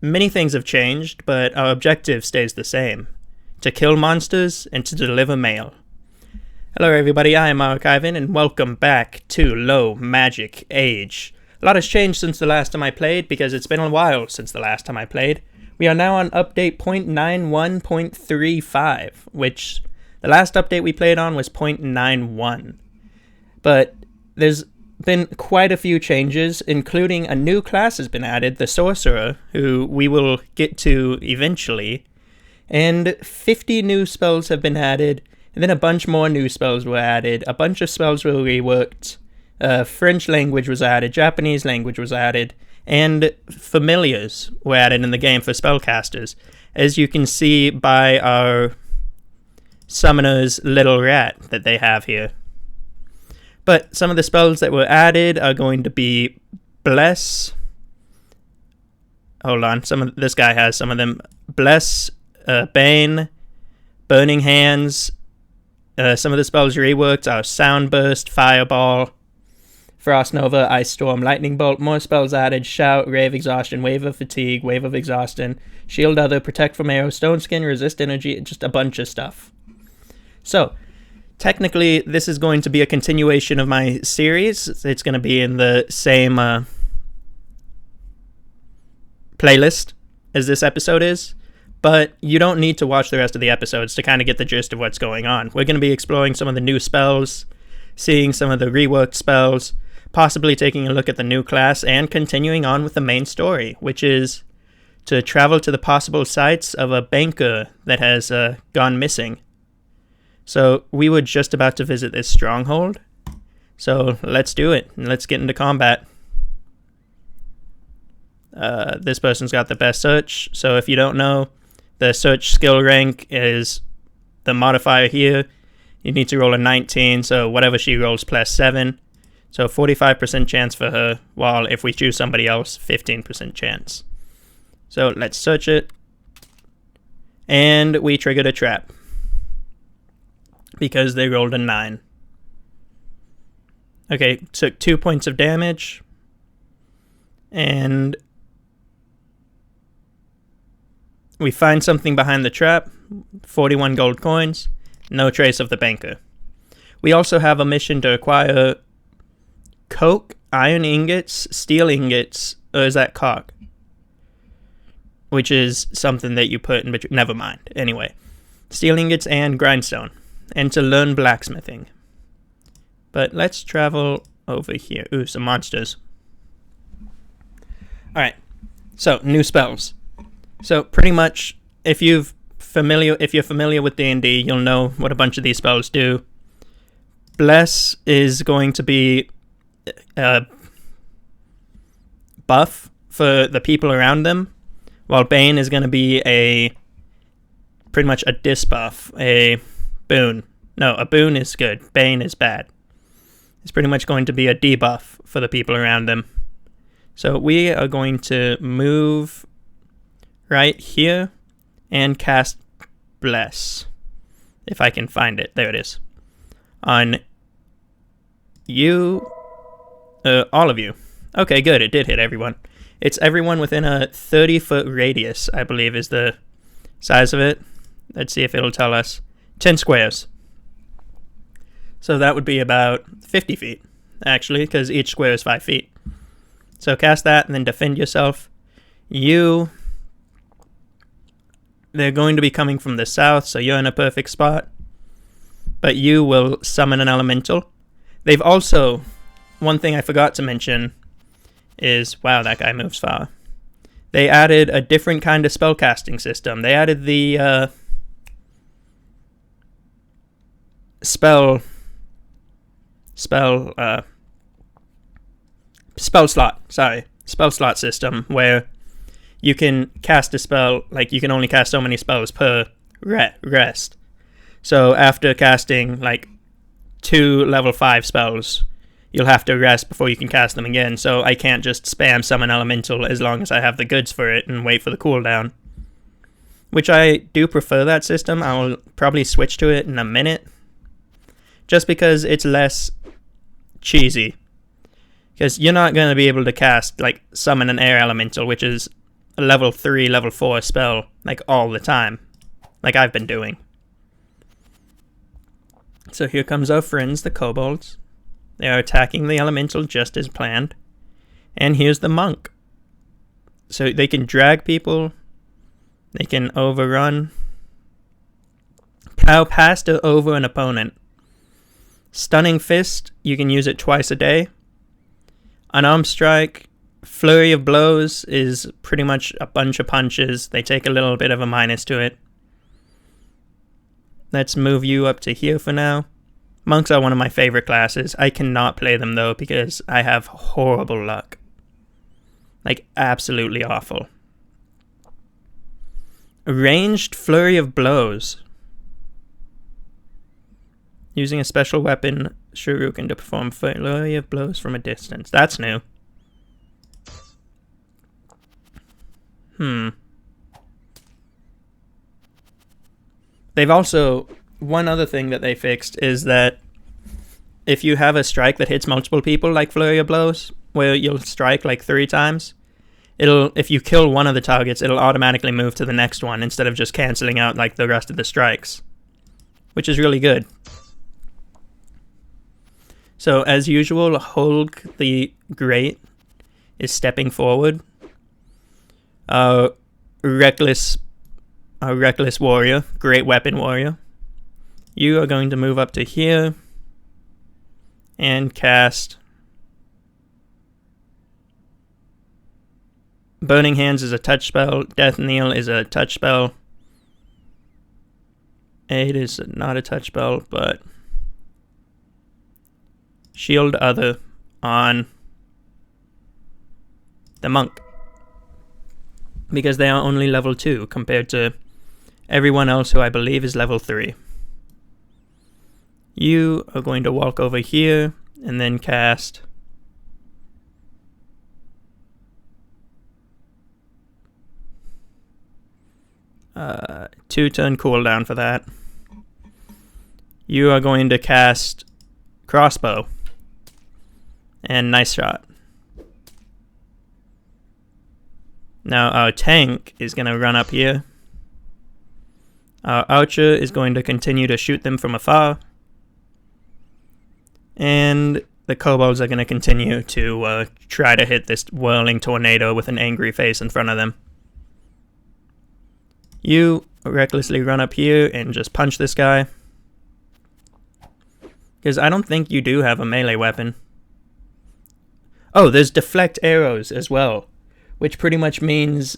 Many things have changed, but our objective stays the same: to kill monsters and to deliver mail. Hello everybody, I am Ivan, and welcome back to Low Magic Age. A lot has changed since the last time I played, because it's been a while since the last time I played. We are now on update 0.91.35, which the last update we played on was 0.91. But there's been quite a few changes, including a new class has been added, the sorcerer, who we will get to eventually, and 50 new spells have been added, and then a bunch more new spells were added, a bunch of spells were reworked, French language was added, Japanese language was added, and familiars were added in the game for spellcasters, as you can see by our summoner's little rat that they have here. But some of the spells that were added are going to be Bless. Hold on, this guy has some of them. Bless, Bane, Burning Hands. Some of the spells reworked are Sound Burst, Fireball, Frost Nova, Ice Storm, Lightning Bolt. More spells added: Shout, Rave Exhaustion, Wave of Fatigue, Wave of Exhaustion, Shield Other, Protect from Arrow, Stone Skin, Resist Energy, just a bunch of stuff. So, technically, this is going to be a continuation of my series. It's going to be in the same playlist as this episode is, but you don't need to watch the rest of the episodes to kind of get the gist of what's going on. We're going to be exploring some of the new spells, seeing some of the reworked spells, possibly taking a look at the new class, and continuing on with the main story, which is to travel to the possible sites of a banker that has gone missing. So we were just about to visit this stronghold, so let's do it, and let's get into combat. This person's got the best search, so if you don't know, the search skill rank is the modifier here. You need to roll a 19, so whatever she rolls plus 7. So 45% chance for her, while if we choose somebody else, 15% chance. So let's search it. And we triggered a trap, because they rolled a 9. Okay, took 2 points of damage. And we find something behind the trap, 41 gold coins. No trace of the banker. We also have a mission to acquire coke, iron ingots, steel ingots, or is that cock? Which is something that you put in between. Never mind. Anyway, steel ingots and grindstone, and to learn blacksmithing. But let's travel over here. Ooh, some monsters. Alright, so new spells. So pretty much, if you're familiar with D&D, you'll know what a bunch of these spells do. Bless is going to be a buff for the people around them, while Bane is going to be pretty much a disbuff, a boon. No, a boon is good, Bane is bad. It's pretty much going to be a debuff for the people around them. So we are going to move right here and cast Bless, if I can find it. There it is. On you, all of you. Okay, good, it did hit everyone. It's everyone within a 30-foot radius, I believe is the size of it. Let's see if it'll tell us. 10 squares. So that would be about 50 feet, actually, because each square is 5 feet. So cast that and then defend yourself. They're going to be coming from the south, so you're in a perfect spot. But you will summon an elemental. They've also, one thing I forgot to mention is, wow, that guy moves far. They added a different kind of spellcasting system. They added the spell slot system, where you can cast a spell, like you can only cast so many spells per rest. So after casting like 2 level 5 spells, you'll have to rest before you can cast them again. So I can't just spam summon elemental as long as I have the goods for it and wait for the cooldown. Which I do prefer that system. I'll probably switch to it in a minute, just because it's less cheesy. Because you're not going to be able to cast, like, summon an air elemental, which is a level 3, level 4 spell, like, all the time, like I've been doing. So here comes our friends, the kobolds. They are attacking the elemental just as planned. And here's the monk. So they can drag people, they can overrun, plow past or over an opponent. Stunning Fist, you can use it twice a day. Unarmed Strike, Flurry of Blows is pretty much a bunch of punches. They take a little bit of a minus to it. Let's move you up to here for now. Monks are one of my favorite classes. I cannot play them though because I have horrible luck. Like, absolutely awful. Ranged Flurry of Blows. Using a special weapon, Shuru can perform Flurry of Blows from a distance. That's new. They've also... One other thing that they fixed is that if you have a strike that hits multiple people, like Flurry of Blows, where you'll strike like 3 times, if you kill one of the targets, it'll automatically move to the next one instead of just canceling out like the rest of the strikes, which is really good. So as usual, Holg the Great is stepping forward. Reckless warrior, great weapon warrior. You are going to move up to here and cast Burning Hands is a touch spell. Death Kneel is a touch spell. Aid is not a touch spell, but Shield Other on the monk, because they are only level 2 compared to everyone else who I believe is level 3. You are going to walk over here and then cast a 2-turn cooldown for that. You are going to cast Crossbow and Nice Shot. Now our tank is going to run up here. Our archer is going to continue to shoot them from afar. And the kobolds are going to continue to try to hit this whirling tornado with an angry face in front of them. You recklessly run up here and just punch this guy, because I don't think you do have a melee weapon. Oh, there's Deflect Arrows as well, which pretty much means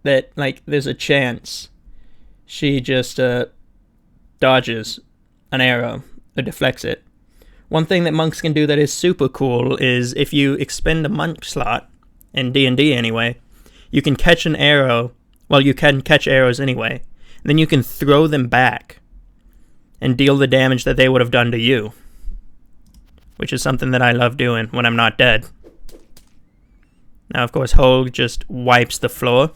that, like, there's a chance she just dodges an arrow or deflects it. One thing that monks can do that is super cool is if you expend a monk slot, in D&D anyway, you can catch an arrow, well, you can catch arrows anyway, and then you can throw them back and deal the damage that they would have done to you, which is something that I love doing when I'm not dead. Now, of course, Holg just wipes the floor.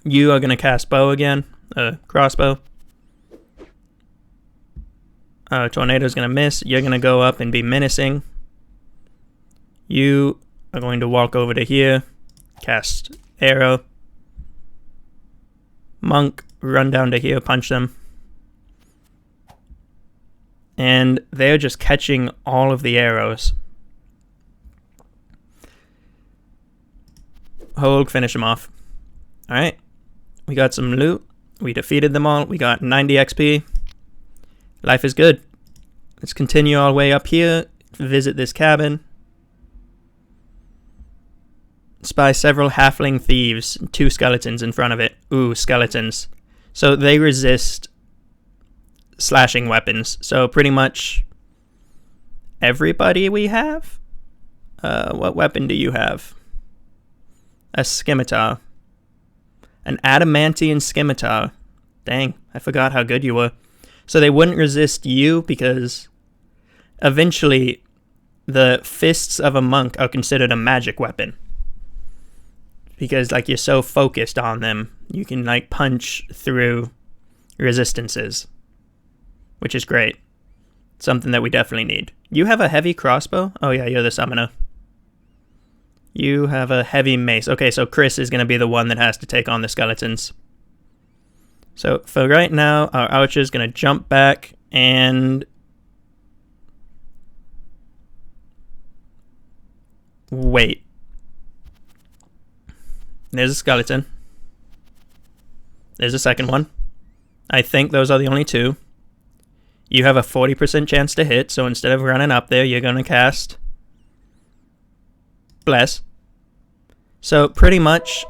You are going to cast Bow again, Crossbow. Tornado's going to miss. You're going to go up and be menacing. You are going to walk over to here, cast Arrow. Monk, run down to here, punch them. And they're just catching all of the arrows. Holg, finish them off. Alright. We got some loot. We defeated them all. We got 90 XP. Life is good. Let's continue our way up here, visit this cabin. Spy several halfling thieves, 2 skeletons in front of it. Ooh, skeletons. So they resist slashing weapons. So pretty much everybody we have? What weapon do you have? A scimitar. An adamantium scimitar. Dang, I forgot how good you were. So they wouldn't resist you because eventually the fists of a monk are considered a magic weapon. Because, like, you're so focused on them, you can, like, punch through resistances, which is great. Something that we definitely need. You have a heavy crossbow? Oh yeah, you're the summoner. You have a heavy mace. Okay, so Chris is going to be the one that has to take on the skeletons. So for right now, our archer is going to jump back and wait. There's a skeleton. There's a second one. I think those are the only two. You have a 40% chance to hit, so instead of running up there, you're going to cast Bless. So pretty much,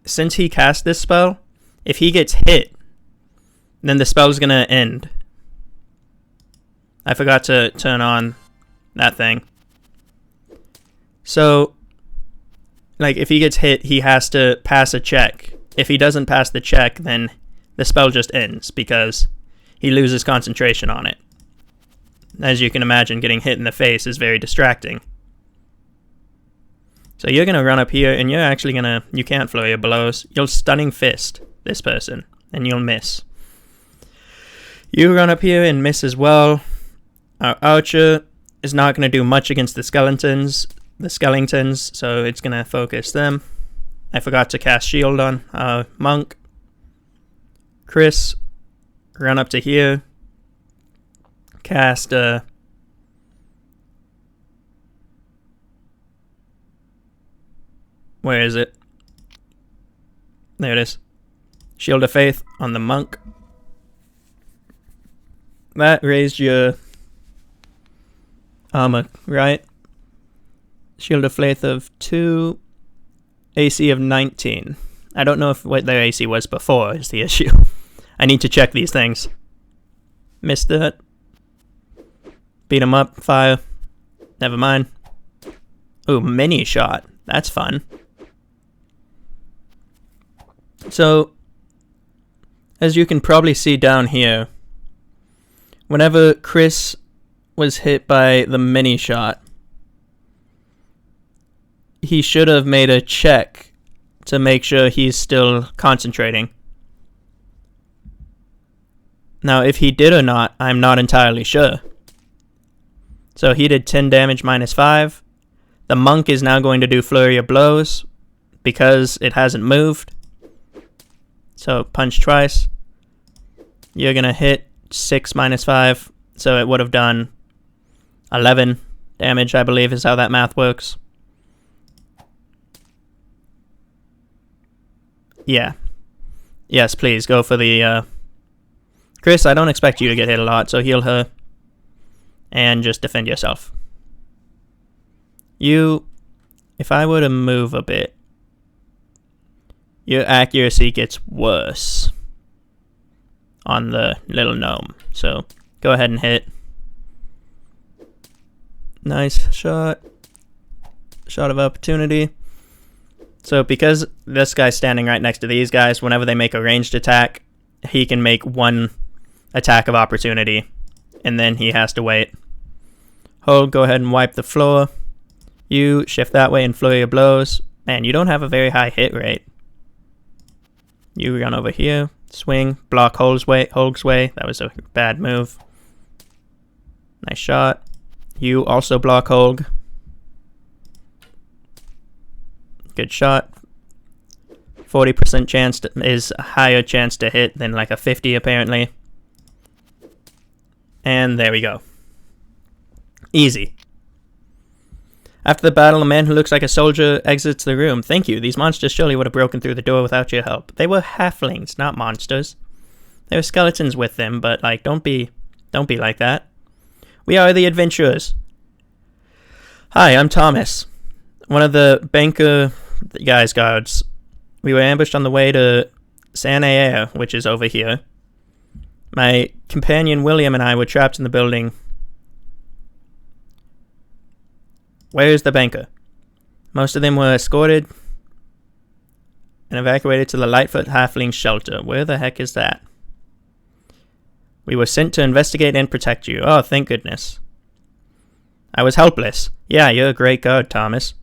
since he cast this spell, if he gets hit, then the spell's going to end. I forgot to turn on that thing. So, like, if he gets hit, he has to pass a check. If he doesn't pass the check, then the spell just ends because he loses concentration on it. As you can imagine, getting hit in the face is very distracting. So you're going to run up here, and you're actually going to... You can't flurry of blows. You'll Stunning Fist this person, and you'll miss. You run up here and miss as well. Our archer is not going to do much against the skeletons, so it's going to focus them. I forgot to cast shield on our monk. Chris, run up to here. Cast where is it? There it is. Shield of Faith on the monk. That raised your armor, right? Shield of Faith of 2, AC of 19. I don't know if what their AC was before is the issue. I need to check these things. Missed it. Beat him up, fire. Never mind. Ooh, mini shot. That's fun. So, as you can probably see down here, whenever Chris was hit by the mini shot, he should have made a check to make sure he's still concentrating. Now, if he did or not, I'm not entirely sure. So he did 10 damage minus 5. The monk is now going to do Flurry of Blows because it hasn't moved. So punch twice. You're going to hit 6 minus 5. So it would have done 11 damage, I believe, is how that math works. Yeah. Yes, please, go for the... Chris, I don't expect you to get hit a lot, so heal her. And just defend yourself. You... If I were to move a bit, your accuracy gets worse on the little gnome. So, go ahead and hit. Nice shot. Shot of opportunity. So because this guy's standing right next to these guys, whenever they make a ranged attack, he can make one attack of opportunity, and then he has to wait. Hold, go ahead and wipe the floor. You shift that way and Flurry of Blows. Man, you don't have a very high hit rate. You run over here, swing, block Holg's way. That was a bad move. Nice shot. You also block Holg. Good shot. 40% chance is a higher chance to hit than like a 50 apparently. And there we go. Easy. After the battle, a man who looks like a soldier exits the room. Thank you. These monsters surely would have broken through the door without your help. They were halflings, not monsters. There were skeletons with them, but like don't be like that. We are the adventurers. Hi, I'm Thomas. One of the banker guards. We were ambushed on the way to San Air, which is over here. My companion William and I were trapped in the building. Where is the banker? Most of them were escorted and evacuated to the Lightfoot Halfling shelter. Where the heck is that? We were sent to investigate and protect you. Oh, thank goodness. I was helpless. Yeah, you're a great guard, Thomas.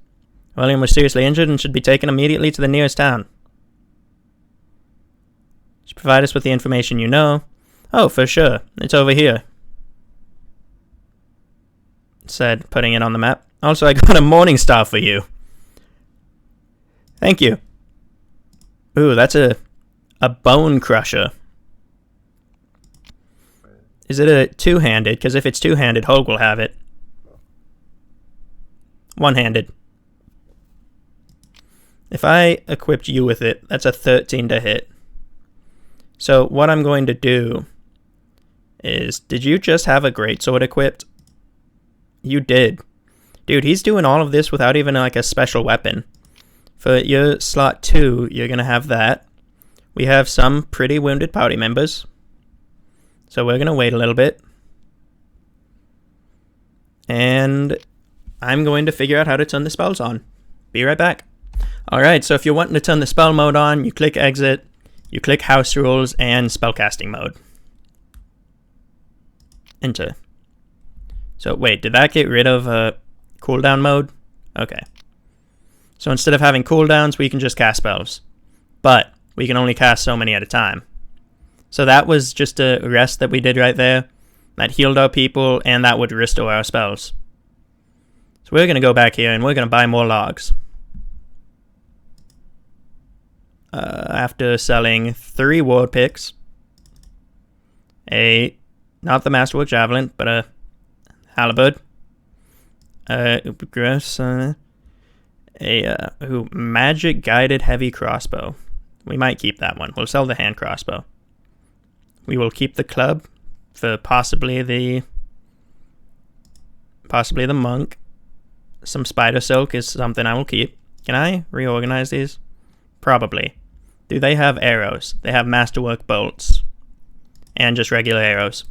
William was seriously injured and should be taken immediately to the nearest town. Just provide us with the information you know. Oh, for sure. It's over here. said putting it on the map. Also, I got a morning star for you. Thank you. Ooh, that's a bone crusher. Is it a two-handed? Because if it's two-handed, Hogue will have it. One-handed. If I equipped you with it, that's a 13 to hit. So what I'm going to do is, did you just have a greatsword equipped? You did. Dude, he's doing all of this without even like a special weapon. For your slot 2, you're going to have that. We have some pretty wounded party members. So we're going to wait a little bit. And I'm going to figure out how to turn the spells on. Be right back. Alright, so if you're wanting to turn the spell mode on, you click exit, you click house rules and spellcasting mode. Enter. So wait, did that get rid of cooldown mode? Okay. So instead of having cooldowns, we can just cast spells. But we can only cast so many at a time. So that was just a rest that we did right there. That healed our people, and that would restore our spells. So we're going to go back here, and we're going to buy more logs. After selling 3 ward picks, not the Masterwork Javelin, but a halberd, magic guided heavy crossbow. We might keep that one. We'll sell the hand crossbow. We will keep the club for possibly the monk. Some spider silk is something I will keep. Can I reorganize these? Probably. Do they have arrows? They have masterwork bolts. And just regular arrows.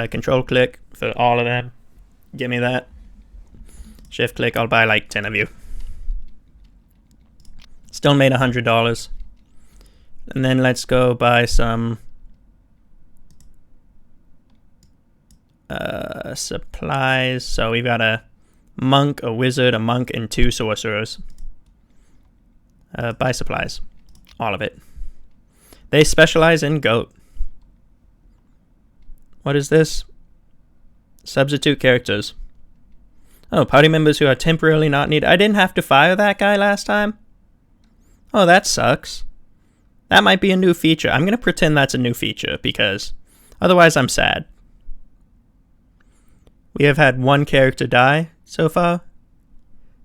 Control click for all of them. Give me that. Shift click, I'll buy like 10 of you. Still made $100. And then let's go buy some supplies. So we've got a monk, a wizard, a monk, and 2 sorcerers. Buy supplies. All of it. They specialize in goat. What is this? Substitute characters. Oh, party members who are temporarily not needed. I didn't have to fire that guy last time? Oh, that sucks. That might be a new feature. I'm going to pretend that's a new feature because otherwise I'm sad. We have had 1 character die so far.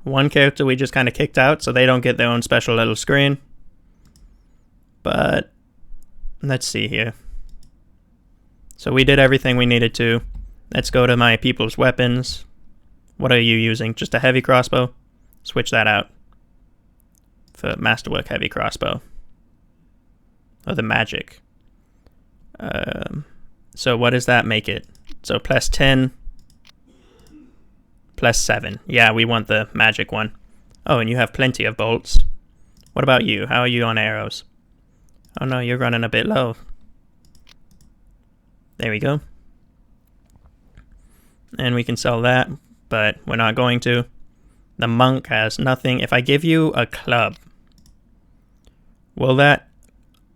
1 character we just kind of kicked out so they don't get their own special little screen. But let's see here. So we did everything we needed to. Let's go to my people's weapons. What are you using? Just a heavy crossbow? Switch that out for masterwork heavy crossbow. Oh, the magic. So what does that make it? So plus 10, plus 7. Yeah, we want the magic one. Oh, and you have plenty of bolts. What about you? How are you on arrows? Oh no, you're running a bit low. There we go. And we can sell that, but we're not going to. The monk has nothing. If I give you a club, will that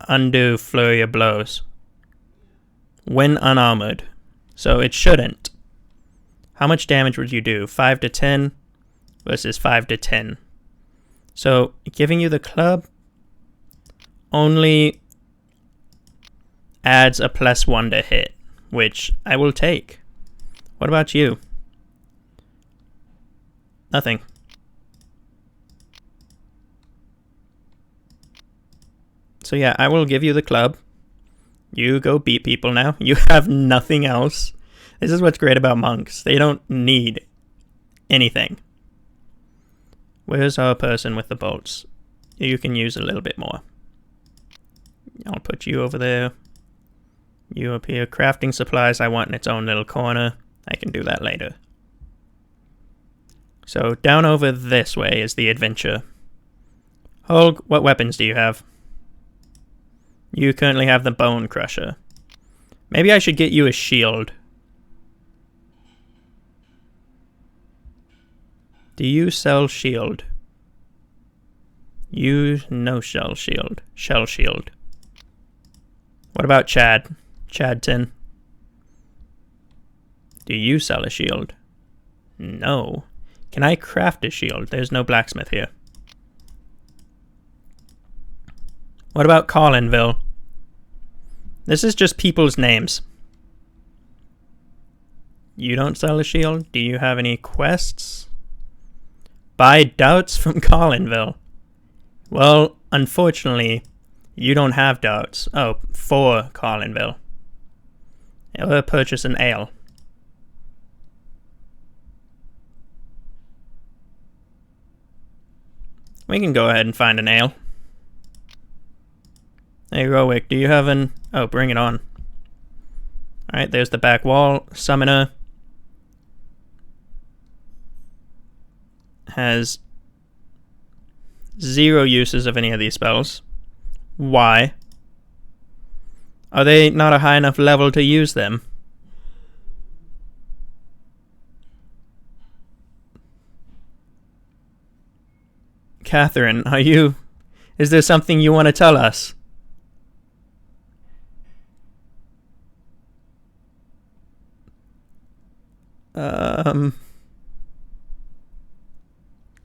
undo flurry of blows? When unarmored. So it shouldn't. How much damage would you do? 5 to 10 versus 5 to 10. So giving you the club only adds a plus 1 to hit, which I will take. What about you? Nothing. So yeah, I will give you the club. You go beat people now. You have nothing else. This is what's great about monks. They don't need anything. Where's our person with the bolts? You can use a little bit more. I'll put you over there. You up here. Crafting supplies I want in its own little corner. I can do that later. So down over this way is the adventure. Hogue, what weapons do you have? You currently have the bone crusher. Maybe I should get you a shield. Do you sell shield? You no shell shield. Shell shield. What about Chad? Chadton. Do you sell a shield? No. Can I craft a shield? There's no blacksmith here. What about Collinville? This is just people's names. You don't sell a shield? Do you have any quests? Buy doubts from Collinville. Well, unfortunately, you don't have doubts. Oh, for Collinville. Or purchase an ale. We can go ahead and find an ale. Hey, Rowick, do you have an... Oh, bring it on. Alright, there's the back wall. Summoner has 0 uses of any of these spells. Why? Are they not a high enough level to use them? Catherine, are you... Is there something you want to tell us?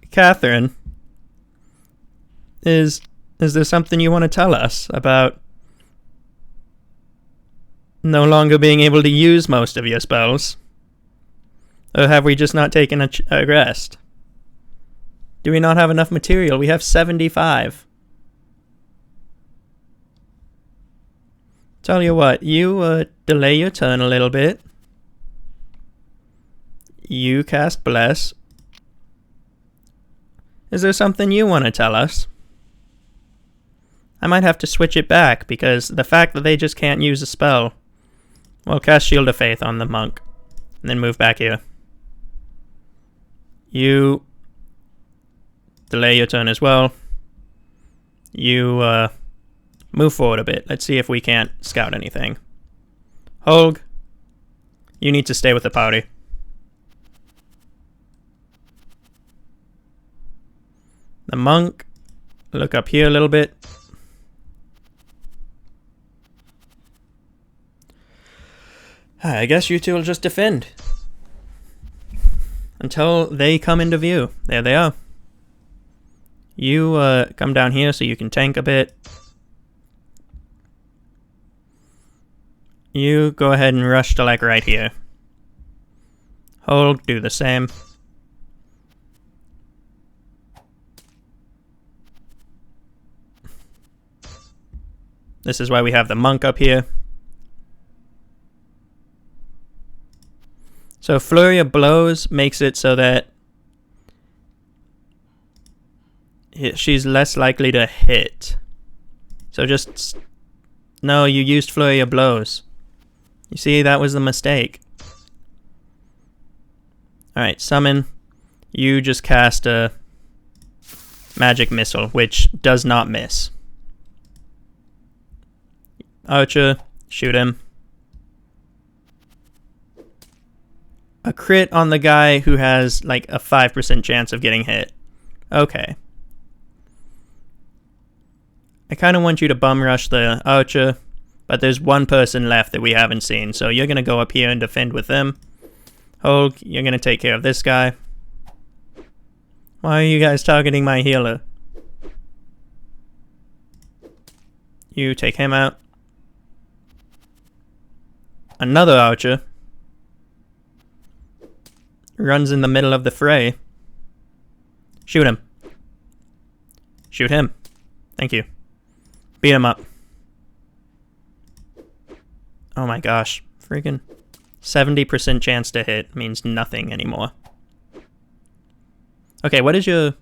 Catherine, is there something you want to tell us about no longer being able to use most of your spells? Or have we just not taken a rest? Do we not have enough material? We have 75. Tell you what, you delay your turn a little bit. You cast Bless. Is there something you want to tell us? I might have to switch it back, because the fact that they just can't use a spell... Well, cast Shield of Faith on the monk, and then move back here. You... delay your turn as well. You, move forward a bit. Let's see if we can't scout anything. Holg, you need to stay with the party. The monk, look up here a little bit. I guess you two will just defend. Until they come into view. There they are. You come down here so you can tank a bit. You go ahead and rush to like right here. Hold, do the same. This is why we have the monk up here. So Flurry of Blows makes it so that she's less likely to hit. So just... No, you used Flurry of Blows. You see, that was the mistake. Alright, summon. You just cast a magic missile, which does not miss. Archer, shoot him. A crit on the guy who has like a 5% chance of getting hit. Okay. I kind of want you to bum rush the archer, but there's one person left that we haven't seen, so you're going to go up here and defend with them. Hulk, you're going to take care of this guy. Why are you guys targeting my healer? You take him out. Another archer runs in the middle of the fray. Shoot him. Shoot him. Thank you. Beat him up. Oh my gosh. Freaking 70% chance to hit means nothing anymore. Okay, what is your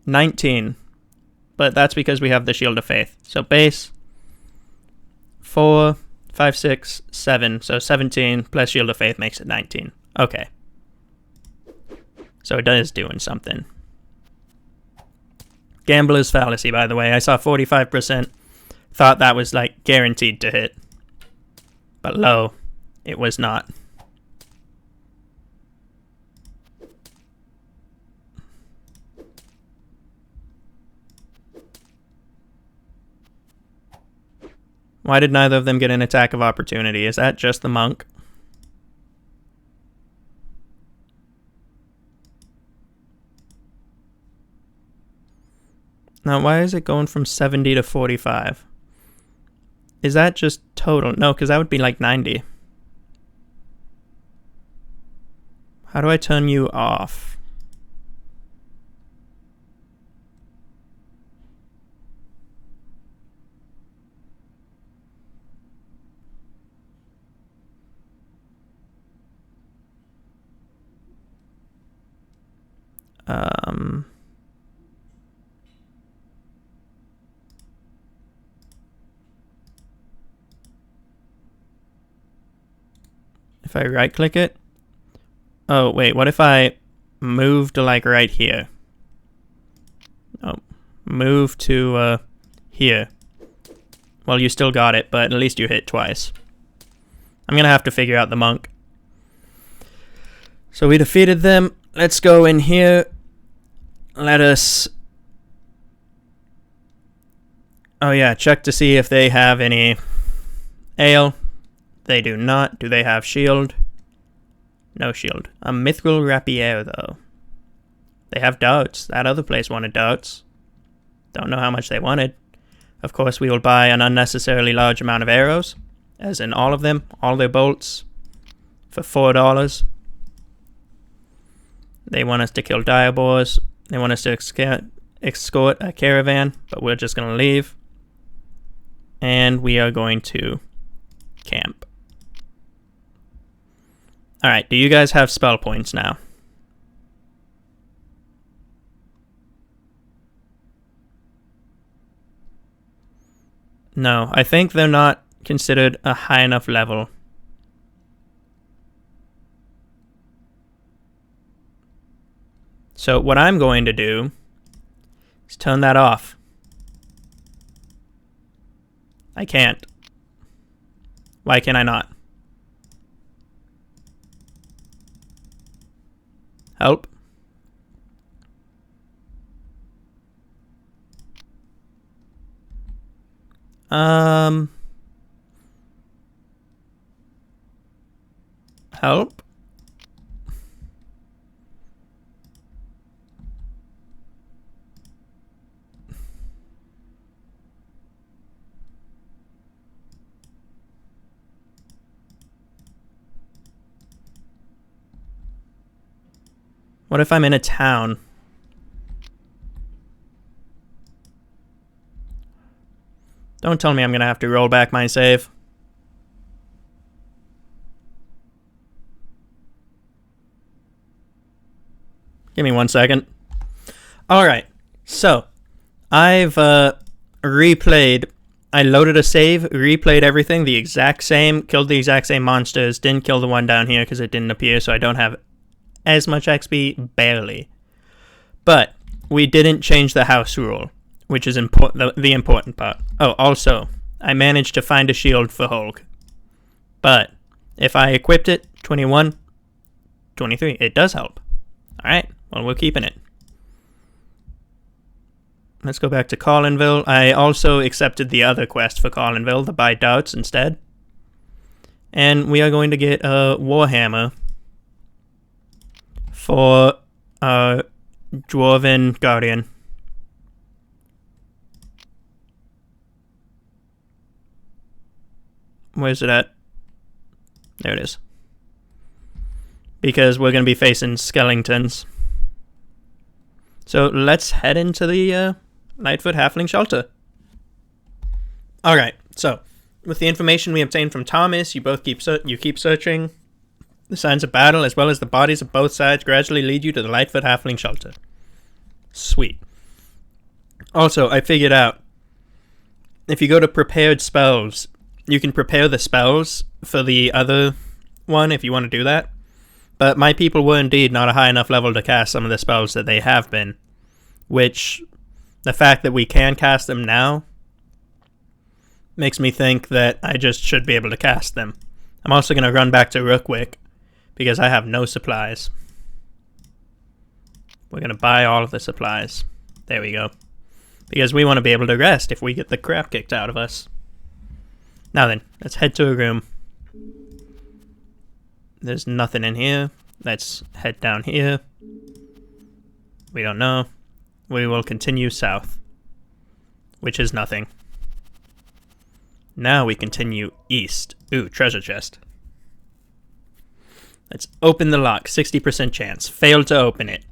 19? But that's because we have the Shield of Faith. So base 4, 5, 6, 7. So 17 plus Shield of Faith makes it 19. Okay. So it is doing something. Gambler's Fallacy, by the way. I saw 45% thought that was like guaranteed to hit. But low, it was not. Why did neither of them get an attack of opportunity? Is that just the monk? Now, why is it going from 70 to 45? Is that just total? No, because that would be like 90. How do I turn you off? If I right click it. Oh, wait, what if I move to like right here? Oh, move to here. Well, you still got it, but at least you hit twice. I'm gonna have to figure out the monk. So we defeated them. Let's go in here. Let us... Oh yeah, check to see if they have any ale. They do not. Do they have shield? No shield. A mithril rapier, though. They have darts. That other place wanted darts. Don't know how much they wanted. Of course, we will buy an unnecessarily large amount of arrows, as in all of them, all their bolts, for $4. They want us to kill diabors. They want us to escort a caravan, but we're just going to leave. And we are going to camp. Alright, do you guys have spell points now? No, I think they're not considered a high enough level. So what I'm going to do is turn that off. I can't. Why can I not? Help. Help. What if I'm in a town? Don't tell me I'm gonna have to roll back my save. Give me 1 second. Alright, so I've replayed. I loaded a save, replayed everything the exact same, killed the exact same monsters, didn't kill the one down here because it didn't appear, so I don't have as much XP, barely. But we didn't change the house rule, which is the important part. Oh, also, I managed to find a shield for Hulk. But if I equipped it, 21, 23, it does help. Alright, well, we're keeping it. Let's go back to Collinville. I also accepted the other quest for Collinville, the buy darts instead. And we are going to get a Warhammer for Dwarven Guardian. Where's it at? There it is. Because we're going to be facing skeletons. So let's head into the Lightfoot Halfling Shelter. Alright, so with the information we obtained from Thomas, you keep searching. The signs of battle, as well as the bodies of both sides, gradually lead you to the Lightfoot Halfling Shelter. Sweet. Also, I figured out, if you go to prepared spells, you can prepare the spells for the other one if you want to do that. But my people were indeed not a high enough level to cast some of the spells that they have been. Which, the fact that we can cast them now, makes me think that I just should be able to cast them. I'm also going to run back to Rookwick, because I have no supplies. We're going to buy all of the supplies. There we go. Because we want to be able to rest if we get the crap kicked out of us. Now then, let's head to a room. There's nothing in here. Let's head down here. We don't know. We will continue south. which is nothing. Now we continue east. Ooh, treasure chest. Let's open the lock. 60% chance. Failed to open it.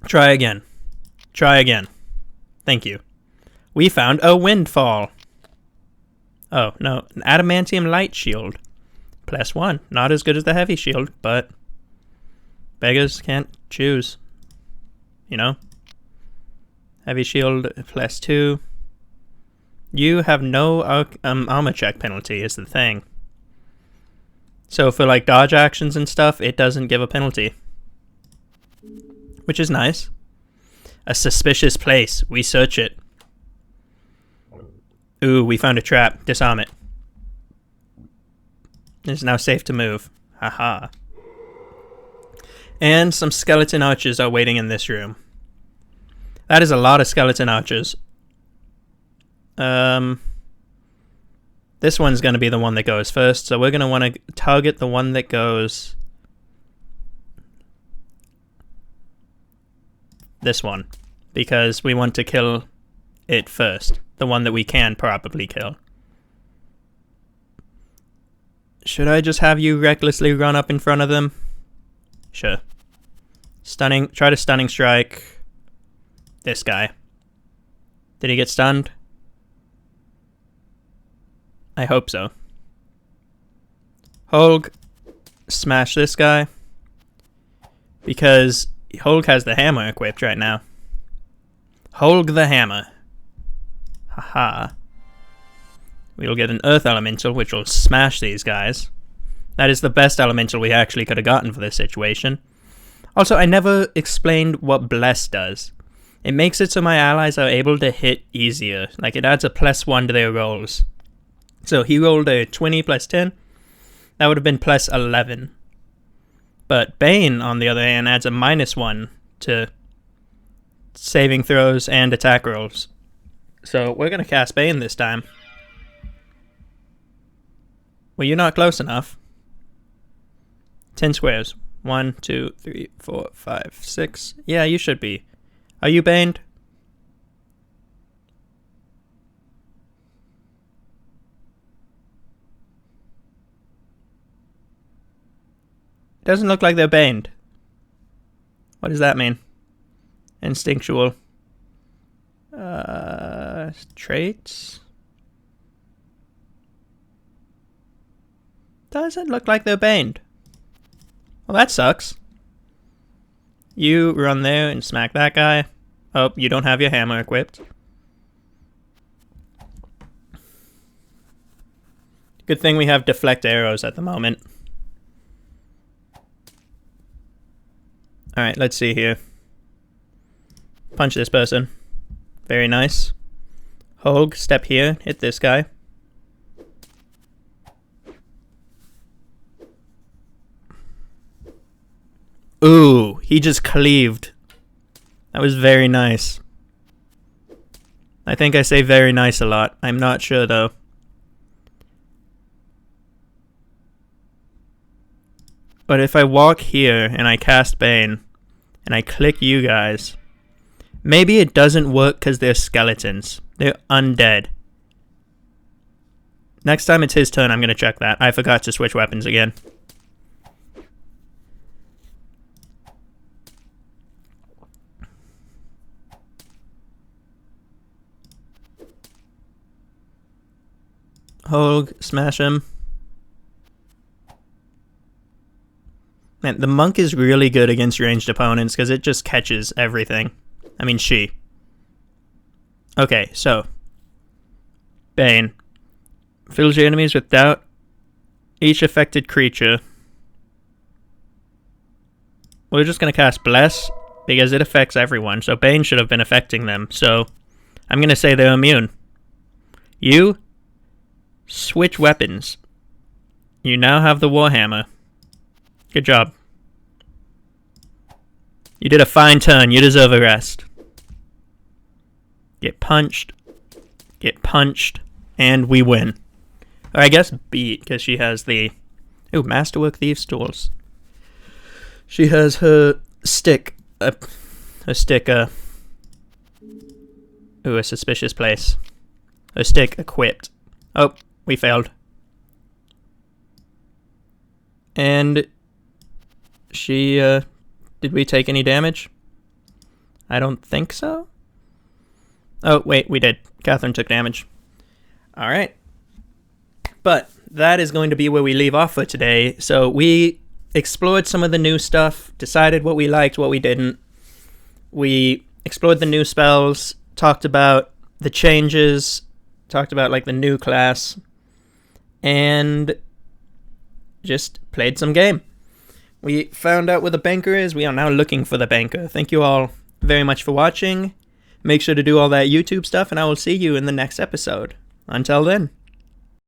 Try again. Try again. Thank you. We found a windfall. Oh, no. An adamantium light shield. +1. Not as good as the heavy shield, but beggars can't choose. You know? Heavy shield +2. You have no armor check penalty is the thing. So for like dodge actions and stuff, it doesn't give a penalty. Which is nice. A suspicious place. We search it. Ooh, we found a trap. Disarm it. It's now safe to move. Haha. And some skeleton archers are waiting in this room. That is a lot of skeleton archers. This one's going to be the one that goes first, so we're going to want to target the one that goes... this one. Because we want to kill it first. The one that we can probably kill. Should I just have you recklessly run up in front of them? Sure. Stunning. Try to stunning strike this guy. Did he get stunned? I hope so. Holg, smash this guy. Because Holg has the hammer equipped right now. Holg the hammer. Haha. We'll get an earth elemental, which will smash these guys. That is the best elemental we actually could have gotten for this situation. Also, I never explained what Bless does. It makes it so my allies are able to hit easier. Like, it adds a +1 to their rolls. So he rolled a 20 +10. That would have been +11. But Bane, on the other hand, adds a -1 to saving throws and attack rolls. So we're going to cast Bane this time. Well, you're not close enough. 10 squares. 1, 2, 3, 4, 5, 6. Yeah, you should be. Are you baned? Doesn't look like they're baned. What does that mean? Instinctual. Traits? Doesn't look like they're baned. Well, that sucks. You run there and smack that guy. Oh, you don't have your hammer equipped. Good thing we have Deflect Arrows at the moment. Alright, let's see here. Punch this person. Very nice. Holg, step here. Hit this guy. Ooh, he just cleaved. That was very nice. I think I say very nice a lot. I'm not sure though. But if I walk here and I cast Bane and I click you guys, maybe it doesn't work because they're skeletons. They're undead. Next time it's his turn, I'm going to check that. I forgot to switch weapons again. Holg, smash him. Man, the monk is really good against ranged opponents because it just catches everything. I mean, she. Okay, so. Bane. Fills your enemies with doubt. Each affected creature. We're just going to cast Bless because it affects everyone. So Bane should have been affecting them. So I'm going to say they're immune. You switch weapons. You now have the Warhammer. Good job. You did a fine turn. You deserve a rest. Get punched. Get punched. And we win. Or I guess beat, because she has the... Ooh, Masterwork Thieves tools. She has her stick. Her stick, Ooh, a suspicious place. A stick equipped. Oh, we failed. And she, did we take any damage? I don't think so. Oh, wait, we did. Catherine took damage. Alright. But that is going to be where we leave off for today. So we explored some of the new stuff, decided what we liked, what we didn't. We explored the new spells, talked about the changes, talked about like the new class, and just played some game. We found out where the banker is. We are now looking for the banker. Thank you all very much for watching. Make sure to do all that YouTube stuff, and I will see you in the next episode. Until then.